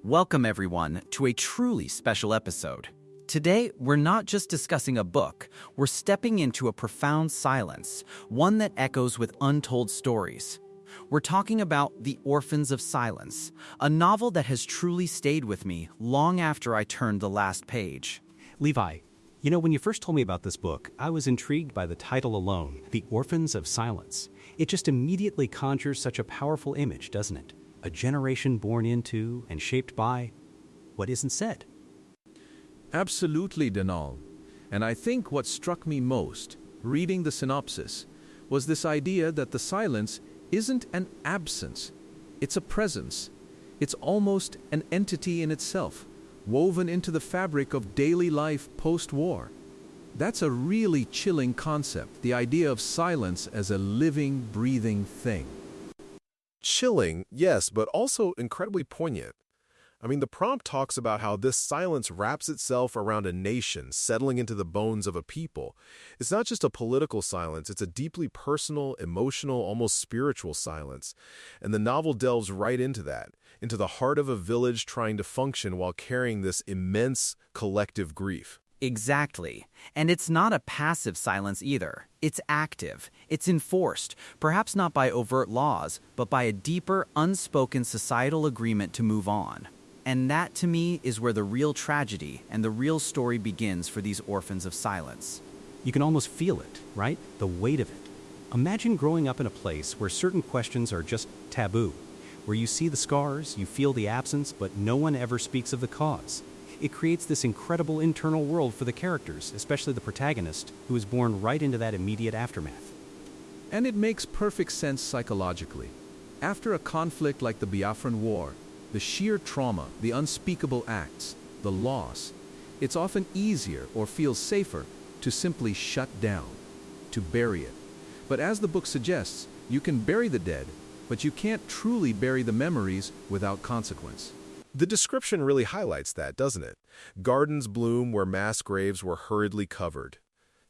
Welcome, everyone, to a truly special episode. Today, we're not just discussing a book, we're stepping into a profound silence, one that echoes with untold stories. We're talking about The Orphans of Silence, a novel that has truly stayed with me long after I turned the last page. Levi, when you first told me about this book, I was intrigued by the title alone, The Orphans of Silence. It just immediately conjures such a powerful image, doesn't it? A generation born into and shaped by what isn't said. Absolutely, Danal. And I think what struck me most, reading the synopsis, was this idea that the silence isn't an absence, it's a presence. It's almost an entity in itself, woven into the fabric of daily life post-war. That's a really chilling concept, the idea of silence as a living, breathing thing. Chilling, yes, but also incredibly poignant. The prompt talks about how this silence wraps itself around a nation, settling into the bones of a people. It's not just a political silence, it's a deeply personal, emotional, almost spiritual silence. And the novel delves right into that, into the heart of a village trying to function while carrying this immense collective grief. Exactly. And it's not a passive silence either. It's active. It's enforced, perhaps not by overt laws, but by a deeper, unspoken societal agreement to move on. And that, to me, is where the real tragedy and the real story begins for these Orphans of Silence. You can almost feel it, right? The weight of it. Imagine growing up in a place where certain questions are just taboo, where you see the scars, you feel the absence, but no one ever speaks of the cause. It creates this incredible internal world for the characters, especially the protagonist, who is born right into that immediate aftermath. And it makes perfect sense psychologically. After a conflict like the Biafran War, the sheer trauma, the unspeakable acts, the loss, it's often easier or feels safer to simply shut down, to bury it. But as the book suggests, you can bury the dead, but you can't truly bury the memories without consequence. The description really highlights that, doesn't it? Gardens bloom where mass graves were hurriedly covered.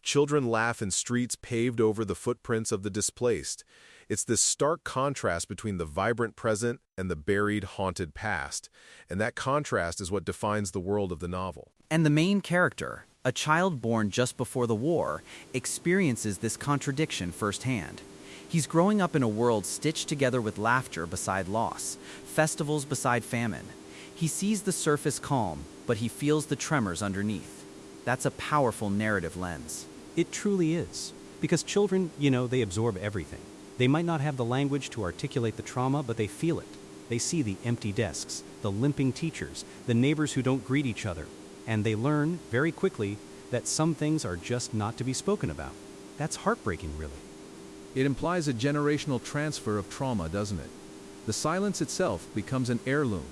Children laugh in streets paved over the footprints of the displaced. It's this stark contrast between the vibrant present and the buried, haunted past. And that contrast is what defines the world of the novel. And the main character, a child born just before the war, experiences this contradiction firsthand. He's growing up in a world stitched together with laughter beside loss, festivals beside famine. He sees the surface calm, but he feels the tremors underneath. That's a powerful narrative lens. It truly is. Because children, they absorb everything. They might not have the language to articulate the trauma, but they feel it. They see the empty desks, the limping teachers, the neighbors who don't greet each other. And they learn, very quickly, that some things are just not to be spoken about. That's heartbreaking, really. It implies a generational transfer of trauma, doesn't it? The silence itself becomes an heirloom,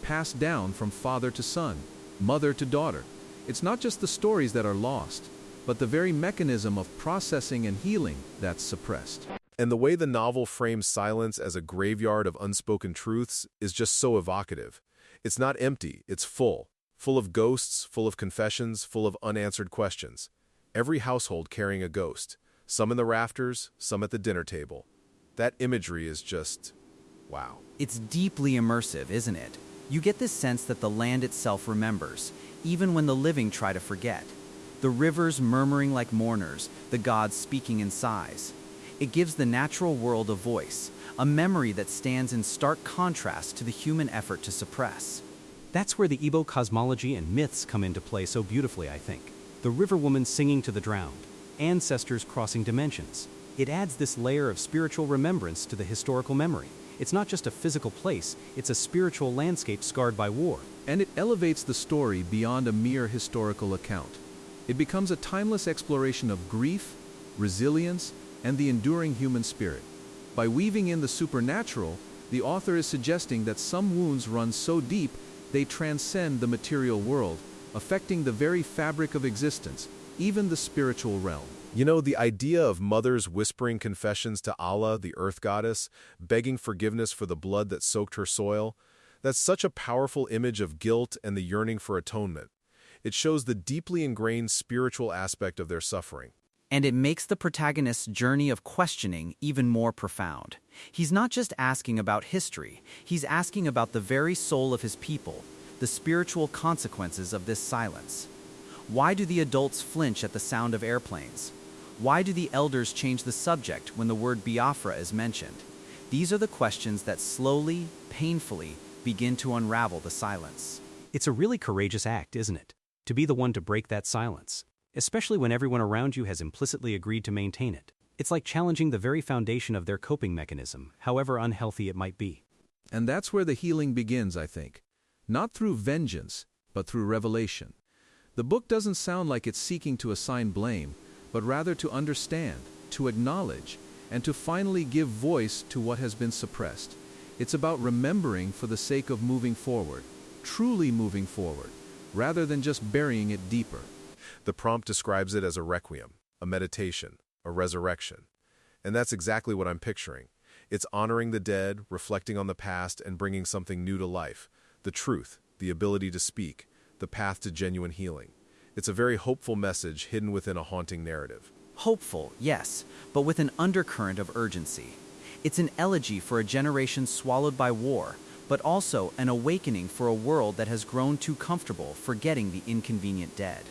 passed down from father to son, mother to daughter. It's not just the stories that are lost, but the very mechanism of processing and healing that's suppressed. And the way the novel frames silence as a graveyard of unspoken truths is just so evocative. It's not empty, it's full of ghosts, full of confessions, full of unanswered questions. Every household carrying a ghost, some in the rafters, some at the dinner table. That imagery is just, wow. It's deeply immersive, isn't it? You get this sense that the land itself remembers, even when the living try to forget. The rivers murmuring like mourners, the gods speaking in sighs. It gives the natural world a voice, a memory that stands in stark contrast to the human effort to suppress. That's where the Igbo cosmology and myths come into play so beautifully, I think. The river woman singing to the drowned, ancestors crossing dimensions. It adds this layer of spiritual remembrance to the historical memory. It's not just a physical place, it's a spiritual landscape scarred by war. And it elevates the story beyond a mere historical account. It becomes a timeless exploration of grief, resilience, and the enduring human spirit. By weaving in the supernatural, the author is suggesting that some wounds run so deep they transcend the material world, affecting the very fabric of existence, even the spiritual realm. The idea of mothers whispering confessions to Allah, the earth goddess, begging forgiveness for the blood that soaked her soil, that's such a powerful image of guilt and the yearning for atonement. It shows the deeply ingrained spiritual aspect of their suffering. And it makes the protagonist's journey of questioning even more profound. He's not just asking about history, he's asking about the very soul of his people, the spiritual consequences of this silence. Why do the adults flinch at the sound of airplanes? Why do the elders change the subject when the word Biafra is mentioned? These are the questions that slowly, painfully, begin to unravel the silence. It's a really courageous act, isn't it? To be the one to break that silence, especially when everyone around you has implicitly agreed to maintain it. It's like challenging the very foundation of their coping mechanism, however unhealthy it might be. And that's where the healing begins, I think. Not through vengeance, but through revelation. The book doesn't sound like it's seeking to assign blame, but rather to understand, to acknowledge, and to finally give voice to what has been suppressed. It's about remembering for the sake of moving forward, truly moving forward, rather than just burying it deeper. The prompt describes it as a requiem, a meditation, a resurrection. And that's exactly what I'm picturing. It's honoring the dead, reflecting on the past, and bringing something new to life. The truth, the ability to speak, the path to genuine healing. It's a very hopeful message hidden within a haunting narrative. Hopeful, yes, but with an undercurrent of urgency. It's an elegy for a generation swallowed by war, but also an awakening for a world that has grown too comfortable forgetting the inconvenient dead.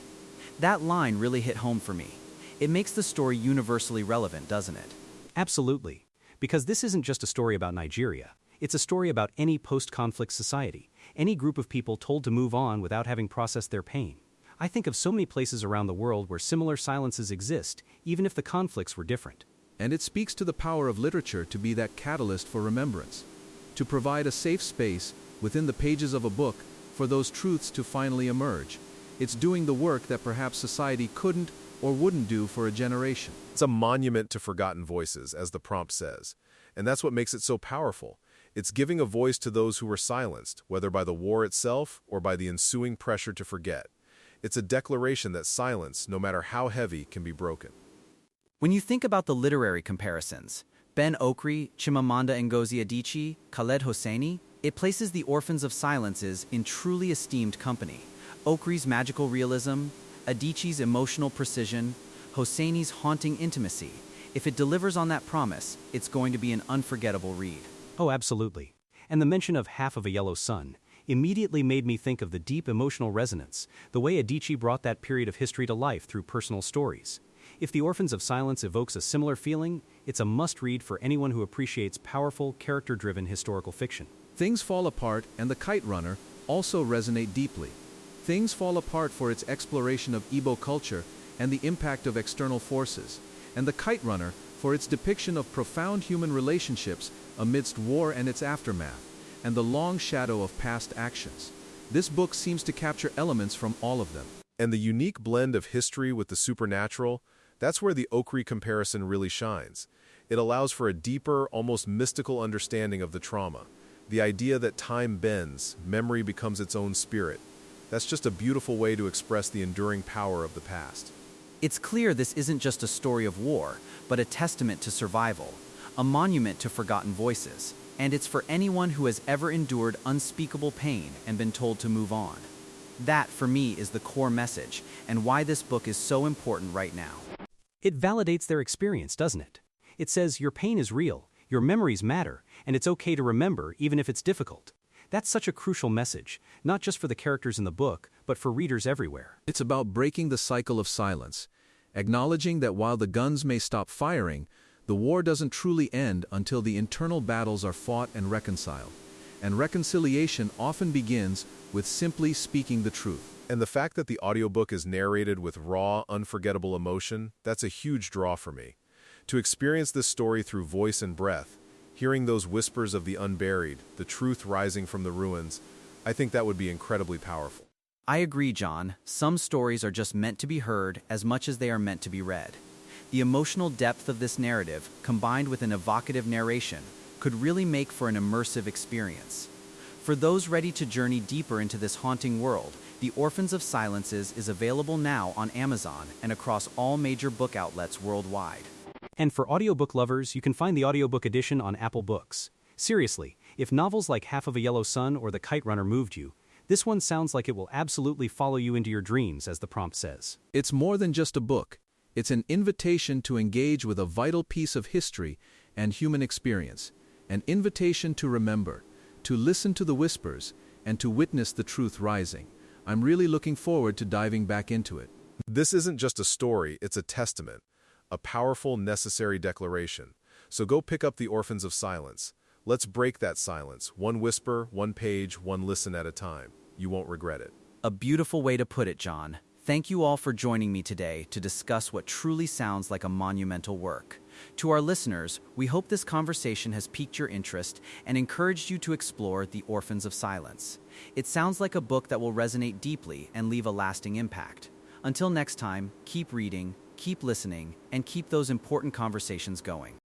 That line really hit home for me. It makes the story universally relevant, doesn't it? Absolutely. Because this isn't just a story about Nigeria. It's a story about any post-conflict society, any group of people told to move on without having processed their pain. I think of so many places around the world where similar silences exist, even if the conflicts were different. And it speaks to the power of literature to be that catalyst for remembrance, to provide a safe space within the pages of a book for those truths to finally emerge. It's doing the work that perhaps society couldn't or wouldn't do for a generation. It's a monument to forgotten voices, as the prompt says. And that's what makes it so powerful. It's giving a voice to those who were silenced, whether by the war itself or by the ensuing pressure to forget. It's a declaration that silence, no matter how heavy, can be broken. When you think about the literary comparisons, Ben Okri, Chimamanda Ngozi Adichie, Khaled Hosseini, it places the Orphans of Silences in truly esteemed company. Okri's magical realism, Adichie's emotional precision, Hosseini's haunting intimacy. If it delivers on that promise, it's going to be an unforgettable read. Oh, absolutely. And the mention of Half of a Yellow Sun immediately made me think of the deep emotional resonance, the way Adichie brought that period of history to life through personal stories. If The Orphans of Silence evokes a similar feeling, it's a must-read for anyone who appreciates powerful, character-driven historical fiction. Things Fall Apart and The Kite Runner also resonate deeply. Things Fall Apart for its exploration of Igbo culture and the impact of external forces, and The Kite Runner for its depiction of profound human relationships amidst war and its aftermath, and the long shadow of past actions. This book seems to capture elements from all of them. And the unique blend of history with the supernatural, that's where the Okri comparison really shines. It allows for a deeper, almost mystical understanding of the trauma. The idea that time bends, memory becomes its own spirit. That's just a beautiful way to express the enduring power of the past. It's clear this isn't just a story of war, but a testament to survival, a monument to forgotten voices, and it's for anyone who has ever endured unspeakable pain and been told to move on. That, for me, is the core message, and why this book is so important right now. It validates their experience, doesn't it? It says your pain is real, your memories matter, and it's okay to remember even if it's difficult. That's such a crucial message, not just for the characters in the book, but for readers everywhere. It's about breaking the cycle of silence, acknowledging that while the guns may stop firing, the war doesn't truly end until the internal battles are fought and reconciled. And reconciliation often begins with simply speaking the truth. And the fact that the audiobook is narrated with raw, unforgettable emotion, that's a huge draw for me. To experience this story through voice and breath, hearing those whispers of the unburied, the truth rising from the ruins, I think that would be incredibly powerful. I agree, John. Some stories are just meant to be heard as much as they are meant to be read. The emotional depth of this narrative, combined with an evocative narration, could really make for an immersive experience. For those ready to journey deeper into this haunting world, The Orphans of Silences is available now on Amazon and across all major book outlets worldwide. And for audiobook lovers, you can find the audiobook edition on Apple Books. Seriously, if novels like Half of a Yellow Sun or The Kite Runner moved you, this one sounds like it will absolutely follow you into your dreams, as the prompt says. It's more than just a book. It's an invitation to engage with a vital piece of history and human experience, an invitation to remember, to listen to the whispers, and to witness the truth rising. I'm really looking forward to diving back into it. This isn't just a story, it's a testament, a powerful, necessary declaration. So go pick up the Orphans of Silence. Let's break that silence, one whisper, one page, one listen at a time. You won't regret it. A beautiful way to put it, John. Thank you all for joining me today to discuss what truly sounds like a monumental work. To our listeners, we hope this conversation has piqued your interest and encouraged you to explore The Orphans of Silence. It sounds like a book that will resonate deeply and leave a lasting impact. Until next time, keep reading, keep listening, and keep those important conversations going.